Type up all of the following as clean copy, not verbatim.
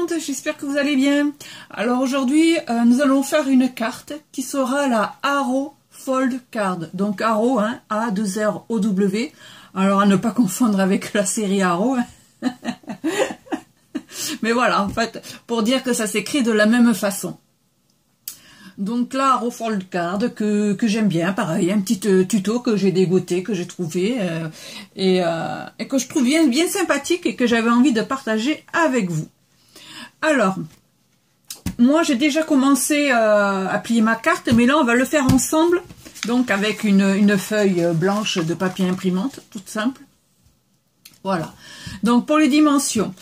monde, j'espère que vous allez bien. Alors aujourd'hui, nous allons faire une carte qui sera la Arrow Fold Card. Donc Arrow, hein, A2ROW. Alors à ne pas confondre avec la série Arrow. Hein. Mais voilà, en fait, pour dire que ça s'écrit de la même façon. Donc là, Arrow Fold Card que j'aime bien, pareil, un petit tuto que j'ai dégoté, que j'ai trouvé et que je trouve bien sympathique et que j'avais envie de partager avec vous. Alors, moi j'ai déjà commencé à plier ma carte, mais là on va le faire ensemble, donc avec une feuille blanche de papier imprimante, toute simple. Voilà. Donc pour les dimensions,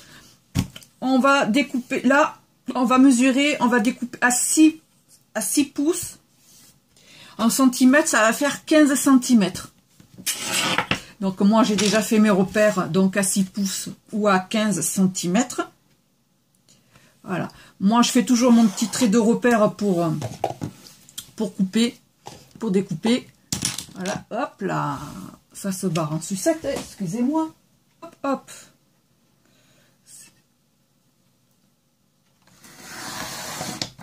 on va découper, là on va mesurer, on va découper à 6 pouces. En centimètres, ça va faire 15 cm. Donc moi j'ai déjà fait mes repères, donc à 6 pouces ou à 15 cm. Voilà. Moi je fais toujours mon petit trait de repère pour couper, pour découper. Voilà, hop là. Ça se barre en sucette, excusez-moi. Hop, hop.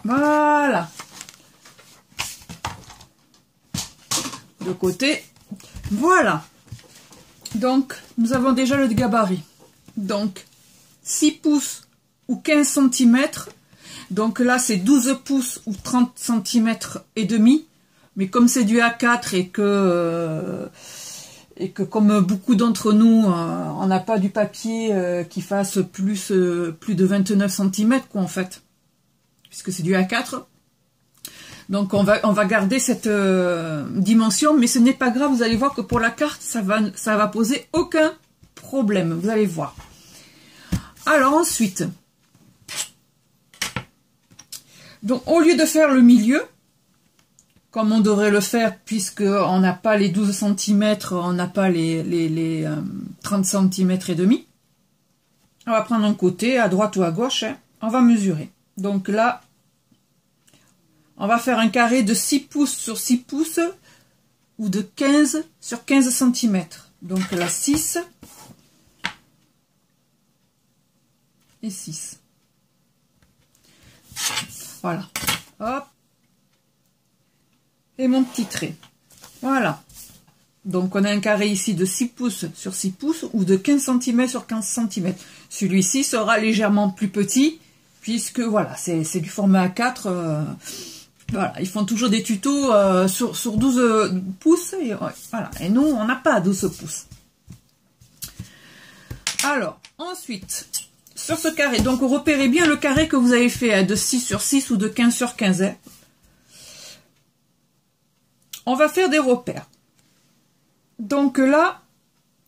Voilà. De côté, voilà. Donc nous avons déjà le gabarit, donc 6 pouces ou 15 cm, donc là c'est 12 pouces ou 30 cm et demi, mais comme c'est du A4 et que comme beaucoup d'entre nous on n'a pas du papier qui fasse plus de 29 cm quoi en fait, puisque c'est du A4. Donc on va garder cette dimension, mais ce n'est pas grave, vous allez voir que pour la carte, ça va poser aucun problème, vous allez voir. Alors ensuite, donc au lieu de faire le milieu, comme on devrait le faire, puisqu'on n'a pas les 12 cm, on n'a pas les 30 cm et demi, on va prendre un côté, à droite ou à gauche, hein, on va mesurer. Donc là, on va faire un carré de 6 pouces sur 6 pouces ou de 15 sur 15 cm. Donc là, 6 et 6. Voilà. Hop. Et mon petit trait. Voilà. Donc on a un carré ici de 6 pouces sur 6 pouces ou de 15 cm sur 15 cm. Celui-ci sera légèrement plus petit puisque voilà, c'est du format A4. Voilà, ils font toujours des tutos sur 12 pouces. Et, ouais, voilà. Et nous, on n'a pas 12 pouces. Alors, ensuite, sur ce carré, donc repérez bien le carré que vous avez fait hein, de 6 sur 6 ou de 15 sur 15. Hein. On va faire des repères. Donc là,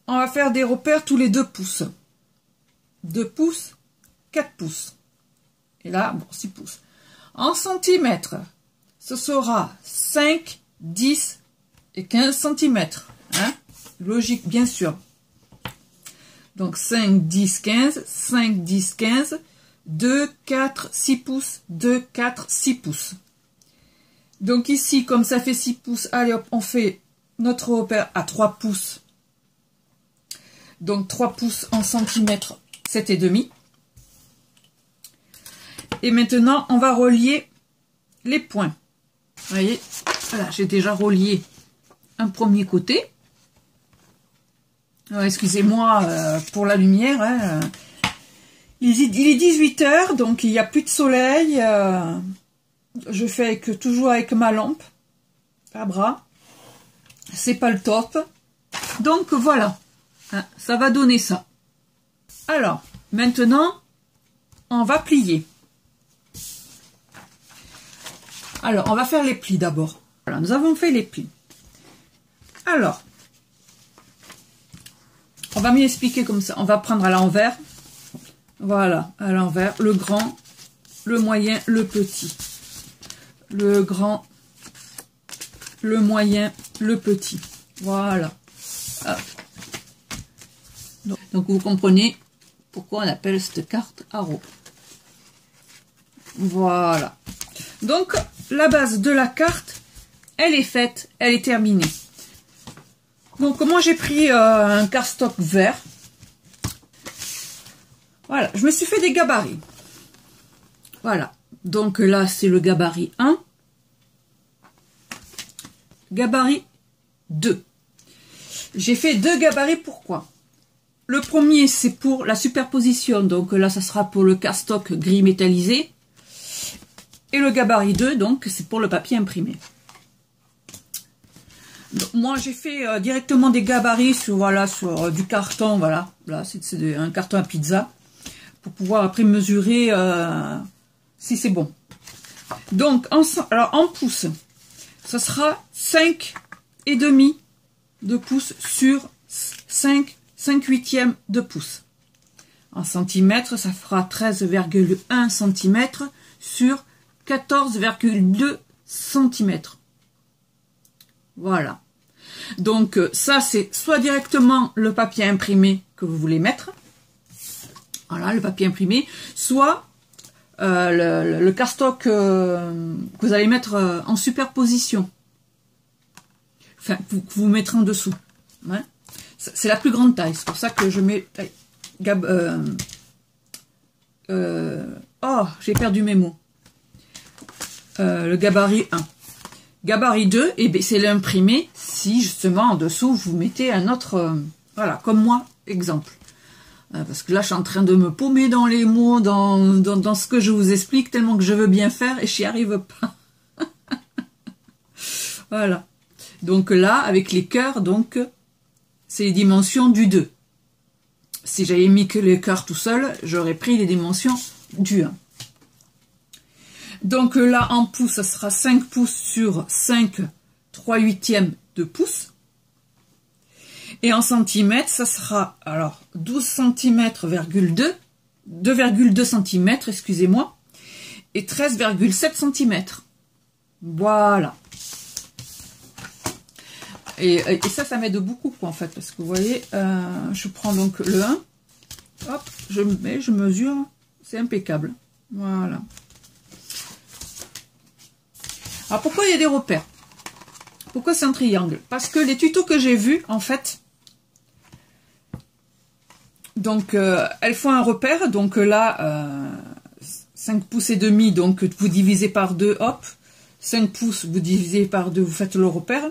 on va faire des repères tous les 2 pouces. 2 pouces, 4 pouces. Et là, bon, 6 pouces. En centimètres, ce sera 5, 10 et 15 cm. Hein? Logique, bien sûr. Donc 5, 10, 15, 5, 10, 15, 2, 4, 6 pouces, 2, 4, 6 pouces. Donc ici, comme ça fait 6 pouces, allez hop, on fait notre repère à 3 pouces. Donc 3 pouces en centimètres, 7,5. Et maintenant, on va relier les points. Vous voyez, voilà, j'ai déjà relié un premier côté. Excusez-moi pour la lumière. Hein. Il est 18 h, donc il n'y a plus de soleil. Je fais toujours avec ma lampe à bras. C'est pas le top. Donc voilà, hein, ça va donner ça. Alors, maintenant, on va plier. Alors, on va faire les plis d'abord. Voilà, nous avons fait les plis. Alors, on va m'expliquer comme ça. On va prendre à l'envers. Voilà, à l'envers. Le grand, le moyen, le petit. Le grand, le moyen, le petit. Voilà. Donc vous comprenez pourquoi on appelle cette carte Arrow. Voilà. Donc, la base de la carte, elle est faite, elle est terminée. Donc, moi, j'ai pris un cardstock vert. Voilà, je me suis fait des gabarits. Voilà. Donc là, c'est le gabarit 1. Gabarit 2. J'ai fait 2 gabarits, pourquoi? Le premier, c'est pour la superposition. Donc là, ça sera pour le cardstock gris métallisé. Et le gabarit 2, donc, c'est pour le papier imprimé. Donc, moi, j'ai fait directement des gabarits sur, voilà, sur du carton, voilà. Là, c'est un carton à pizza. Pour pouvoir après mesurer si c'est bon. Donc, alors en pouces, ça sera 5,5 de pouce sur 5/8 de pouce. En centimètres, ça fera 13,1 cm sur 14,2 cm. Voilà. Donc ça, c'est soit directement le papier imprimé que vous voulez mettre. Voilà, le papier imprimé. Soit le cardstock que vous allez mettre en superposition. Enfin, que vous mettrez en dessous. Ouais. C'est la plus grande taille. C'est pour ça que je mets... oh, j'ai perdu mes mots. Le gabarit 1. Gabarit 2, et bien c'est l'imprimé si justement en dessous vous mettez un autre, voilà, comme moi, exemple. Parce que là je suis en train de me paumer dans les mots, dans ce que je vous explique, tellement que je veux bien faire et je n'y arrive pas. Voilà. Donc là, avec les cœurs, donc c'est les dimensions du 2. Si j'avais mis que les cœurs tout seul, j'aurais pris les dimensions du 1. Donc là, en pouces, ça sera 5 pouces sur 5/3/8 de pouce. Et en centimètres, ça sera alors 12 cm,2, 2,2 cm, excusez-moi, et 13,7 cm. Voilà. Et ça m'aide beaucoup, quoi, en fait, parce que vous voyez, je prends donc le 1, hop, je mesure, c'est impeccable. Voilà. Alors pourquoi il y a des repères? Pourquoi c'est un triangle? Parce que les tutos que j'ai vus, en fait, donc elles font un repère, donc là, 5 pouces et demi, donc vous divisez par 2, hop, 5 pouces, vous divisez par 2, vous faites le repère,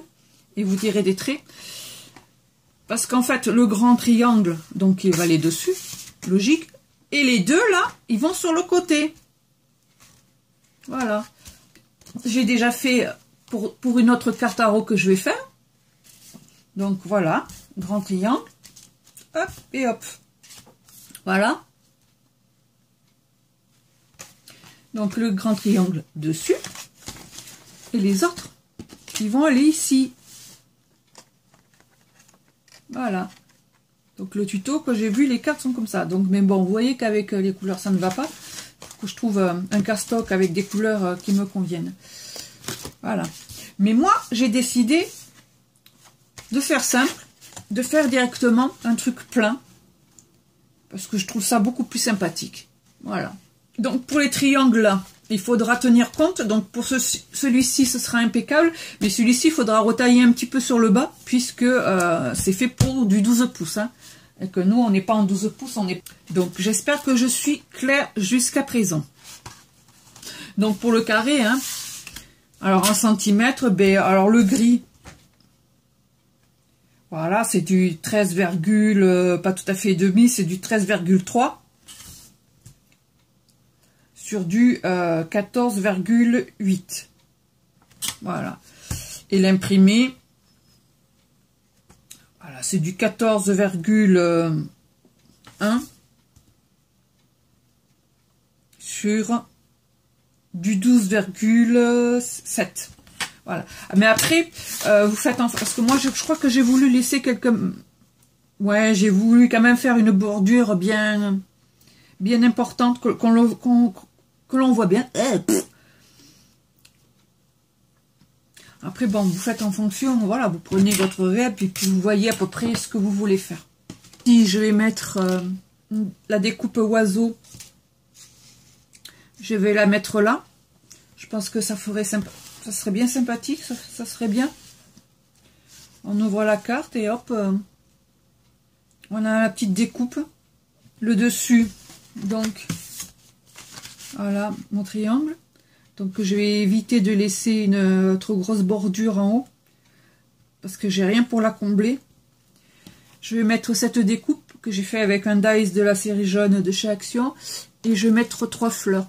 et vous tirez des traits. Parce qu'en fait, le grand triangle, donc il va aller dessus, logique, et les deux là, ils vont sur le côté. Voilà. J'ai déjà fait pour une autre carte tarot que je vais faire. Donc voilà, grand triangle, hop et hop. Voilà. Donc le grand triangle dessus. Et les autres, ils vont aller ici. Voilà. Donc le tuto que j'ai vu, les cartes sont comme ça. Donc, mais bon, vous voyez qu'avec les couleurs, ça ne va pas. Que je trouve un cardstock avec des couleurs qui me conviennent. Voilà. Mais moi, j'ai décidé de faire simple, de faire directement un truc plein. Parce que je trouve ça beaucoup plus sympathique. Voilà. Donc pour les triangles là, il faudra tenir compte. Donc pour celui-ci, ce sera impeccable. Mais celui-ci, il faudra retailler un petit peu sur le bas. Puisque c'est fait pour du 12 pouces. Hein. Et que nous, on n'est pas en 12 pouces. On est... Donc j'espère que je suis claire jusqu'à présent. Donc pour le carré, hein, alors en centimètres, ben, alors le gris, voilà, c'est du 13, pas tout à fait demi, c'est du 13,3 sur du 14,8. Voilà. Et l'imprimé, voilà, c'est du 14,1 sur du 12,7. Voilà. Mais après, vous faites en... Parce que moi, je crois que j'ai voulu laisser quelques... Ouais, j'ai voulu quand même faire une bordure bien importante, que l'on voit bien. Après, bon, vous faites en fonction, voilà, vous prenez votre rêve et puis vous voyez à peu près ce que vous voulez faire. Si je vais mettre la découpe oiseau, je vais la mettre là. Je pense que ça ferait sympa. Ça serait bien sympathique, ça serait bien. On ouvre la carte et hop, on a la petite découpe. Le dessus, donc, Voilà, mon triangle. Donc je vais éviter de laisser une trop grosse bordure en haut. Parce que j'ai rien pour la combler. Je vais mettre cette découpe que j'ai fait avec un dies de la série jaune de chez Action. Et je vais mettre 3 fleurs.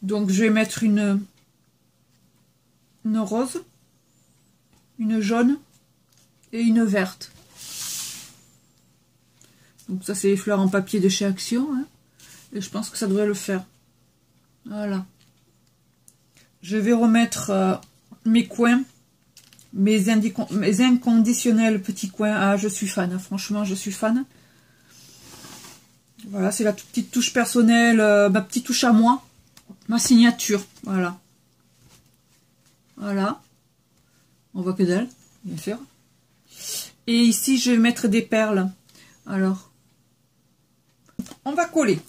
Donc je vais mettre une rose, une jaune et une verte. Donc ça c'est les fleurs en papier de chez Action. Hein. Et je pense que ça devrait le faire. Voilà. Je vais remettre mes coins, mes inconditionnels petits coins. Ah, je suis fan, hein. Franchement, je suis fan. Voilà, c'est la toute petite touche personnelle, ma petite touche à moi, ma signature. Voilà. Voilà. On voit que dalle, bien sûr. Et ici, je vais mettre des perles. Alors, on va coller.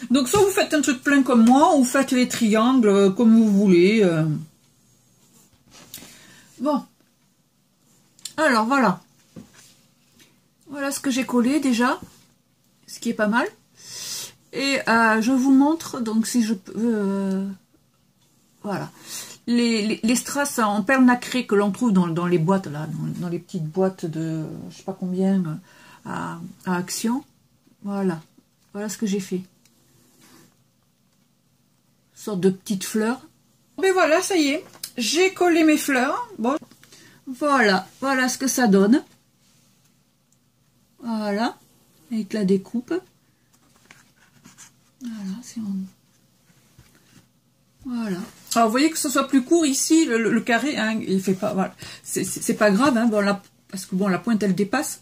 Donc, soit vous faites un truc plein comme moi, ou vous faites les triangles comme vous voulez. Bon. Alors, voilà. Voilà ce que j'ai collé déjà. Ce qui est pas mal. Et je vous montre, donc si je peux... voilà. Les strass en perles nacrées que l'on trouve dans les boîtes, là, dans les petites boîtes de, je sais pas combien, à Action. Voilà. Voilà ce que j'ai fait. Sorte de petites fleurs. Mais voilà, ça y est. J'ai collé mes fleurs. Bon. Voilà. Voilà ce que ça donne. Voilà. Avec la découpe. Voilà, c'est bon. Voilà. Alors, vous voyez que ce soit plus court ici, le carré, hein, il fait pas, voilà. C'est pas grave, hein, bon, parce que bon, la pointe, elle dépasse.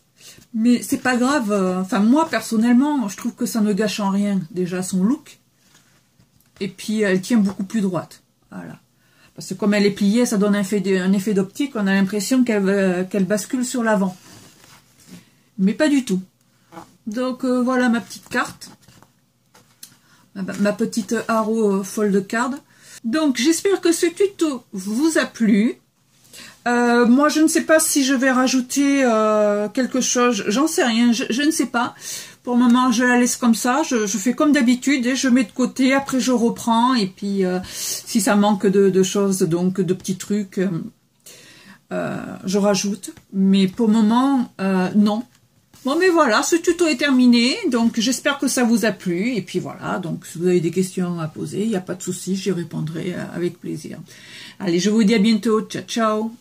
Mais c'est pas grave, enfin, moi, personnellement, je trouve que ça ne gâche en rien, déjà, son look. Et puis, elle tient beaucoup plus droite. Voilà. Parce que comme elle est pliée, ça donne un effet d'optique, on a l'impression qu'elle bascule sur l'avant. Mais pas du tout. Donc, voilà ma petite carte. Ma petite Arrow fold card. Donc j'espère que ce tuto vous a plu. Moi je ne sais pas si je vais rajouter quelque chose, j'en sais rien, je ne sais pas. Pour le moment je la laisse comme ça, je fais comme d'habitude et je mets de côté, après je reprends et puis si ça manque de choses, donc de petits trucs, je rajoute. Mais pour le moment non. Bon, mais voilà, ce tuto est terminé, donc j'espère que ça vous a plu, et puis voilà, donc si vous avez des questions à poser, il n'y a pas de souci, j'y répondrai avec plaisir. Allez, je vous dis à bientôt, ciao ciao.